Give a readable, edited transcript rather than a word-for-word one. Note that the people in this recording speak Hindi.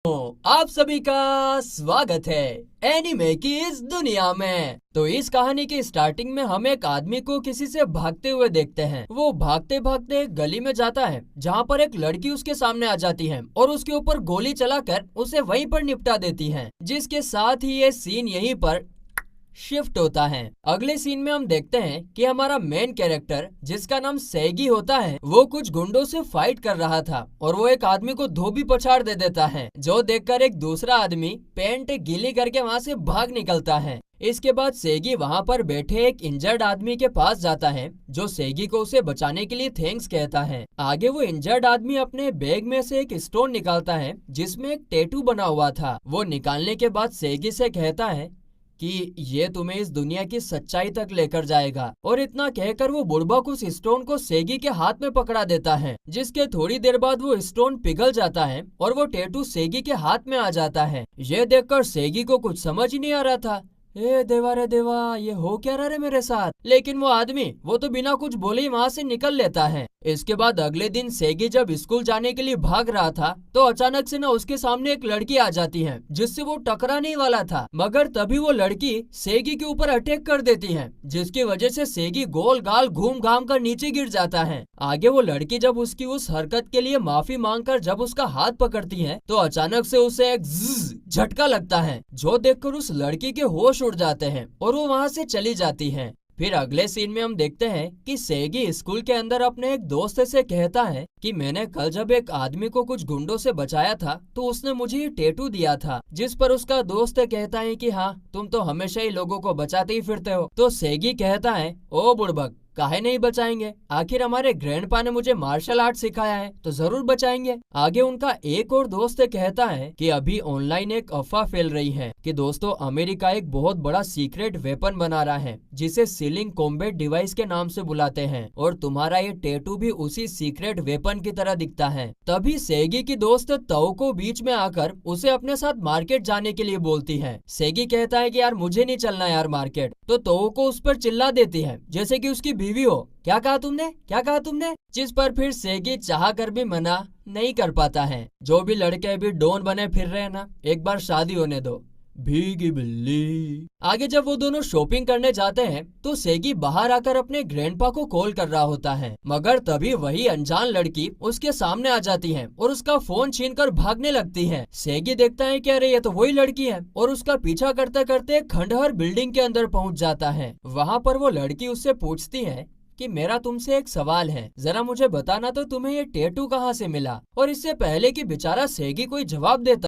आप सभी का स्वागत है एनिमे की इस दुनिया में। तो इस कहानी की स्टार्टिंग में हम एक आदमी को किसी से भागते हुए देखते हैं। वो भागते भागते एक गली में जाता है जहाँ पर एक लड़की उसके सामने आ जाती है और उसके ऊपर गोली चलाकर उसे वहीं पर निपटा देती है। जिसके साथ ही ये सीन यहीं पर शिफ्ट होता है। अगले सीन में हम देखते हैं कि हमारा मेन कैरेक्टर जिसका नाम सैगी होता है वो कुछ गुंडों से फाइट कर रहा था और वो एक आदमी को धोबी पछाड़ दे देता है, जो देखकर एक दूसरा आदमी पैंट गीली करके वहाँ से भाग निकलता है। इसके बाद सेगी वहाँ पर बैठे एक इंजर्ड आदमी के पास जाता है जो सेगी को उसे बचाने के लिए थैंक्स कहता है। आगे वो इंजर्ड आदमी अपने बैग में से एक स्टोन निकालता है जिसमें एक टैटू बना हुआ था। वो निकालने के बाद सेगी से कहता है कि ये तुम्हें इस दुनिया की सच्चाई तक लेकर जाएगा, और इतना कहकर वो बुड़बक उस स्टोन को सेगी के हाथ में पकड़ा देता है। जिसके थोड़ी देर बाद वो स्टोन पिघल जाता है और वो टैटू सेगी के हाथ में आ जाता है। ये देखकर सेगी को कुछ समझ ही नहीं आ रहा था। ए देवा रे देवा, ये हो क्या रहा है मेरे साथ। लेकिन वो आदमी वो तो बिना कुछ बोले ही वहाँ से निकल लेता है। इसके बाद अगले दिन सेगी जब स्कूल जाने के लिए भाग रहा था तो अचानक से ना उसके सामने एक लड़की आ जाती है जिससे वो टकराने ही वाला था, मगर तभी वो लड़की सेगी के ऊपर अटैक कर देती है जिसकी वजह से सेगी गोल गाल घूम घाम कर नीचे गिर जाता है। आगे वो लड़की जब उसकी उस हरकत के लिए माफी मांगकर जब उसका हाथ पकड़ती है तो अचानक से उसे एक झटका लगता है, जो देखकर उस लड़की के होश उड़ जाते हैं और वो वहाँ से चली जाती है। फिर अगले सीन में हम देखते हैं कि सेगी स्कूल के अंदर अपने एक दोस्त से कहता है कि मैंने कल जब एक आदमी को कुछ गुंडों से बचाया था तो उसने मुझे ये टैटू दिया था। जिस पर उसका दोस्त कहता है कि हाँ, तुम तो हमेशा ही लोगों को बचाते ही फिरते हो। तो सेगी कहता है, ओ बुड़बक, काहे नहीं बचाएंगे, आखिर हमारे ग्रैंडपा ने मुझे मार्शल आर्ट सिखाया है तो जरूर बचाएंगे। आगे उनका एक और दोस्त कहता है कि अभी ऑनलाइन एक अफवाह फैल रही है कि दोस्तों अमेरिका एक बहुत बड़ा सीक्रेट वेपन बना रहा है जिसे सीलिंग कॉम्बैट डिवाइस के नाम से बुलाते हैं, और तुम्हारा ये टैटू भी उसी सीक्रेट वेपन की तरह दिखता है। तभी सेगी की दोस्त ताओ को बीच में आकर उसे अपने साथ मार्केट जाने के लिए बोलती है। सेगी कहता है कि यार मुझे नहीं चलना यार मार्केट, तो ताओ को उस पर चिल्ला देती है जैसे कि उसकी बीवी हो। क्या कहा तुमने, क्या कहा तुमने? जिस पर फिर सेगी चाह कर भी मना नहीं कर पाता है। जो भी लड़के अभी डॉन बने फिर रहे हैं ना, एक बार शादी होने दो, भीगी बिल्ली। आगे जब वो दोनों शॉपिंग करने जाते हैं तो सेगी बाहर आकर अपने ग्रैंडपा को कॉल कर रहा होता है, मगर तभी वही अनजान लड़की उसके सामने आ जाती है और उसका फोन छीनकर भागने लगती है। सेगी देखता है कि अरे ये तो वही लड़की है और उसका पीछा करते करते खंडहर बिल्डिंग के अंदर पहुंच जाता है। वहाँ पर वो लड़की उससे पूछती है कि मेरा तुमसे एक सवाल है, जरा मुझे बताना तो तुम्हें ये टैटू कहाँ से मिला। और इससे पहले कि बेचारा सेगी कोई जवाब देता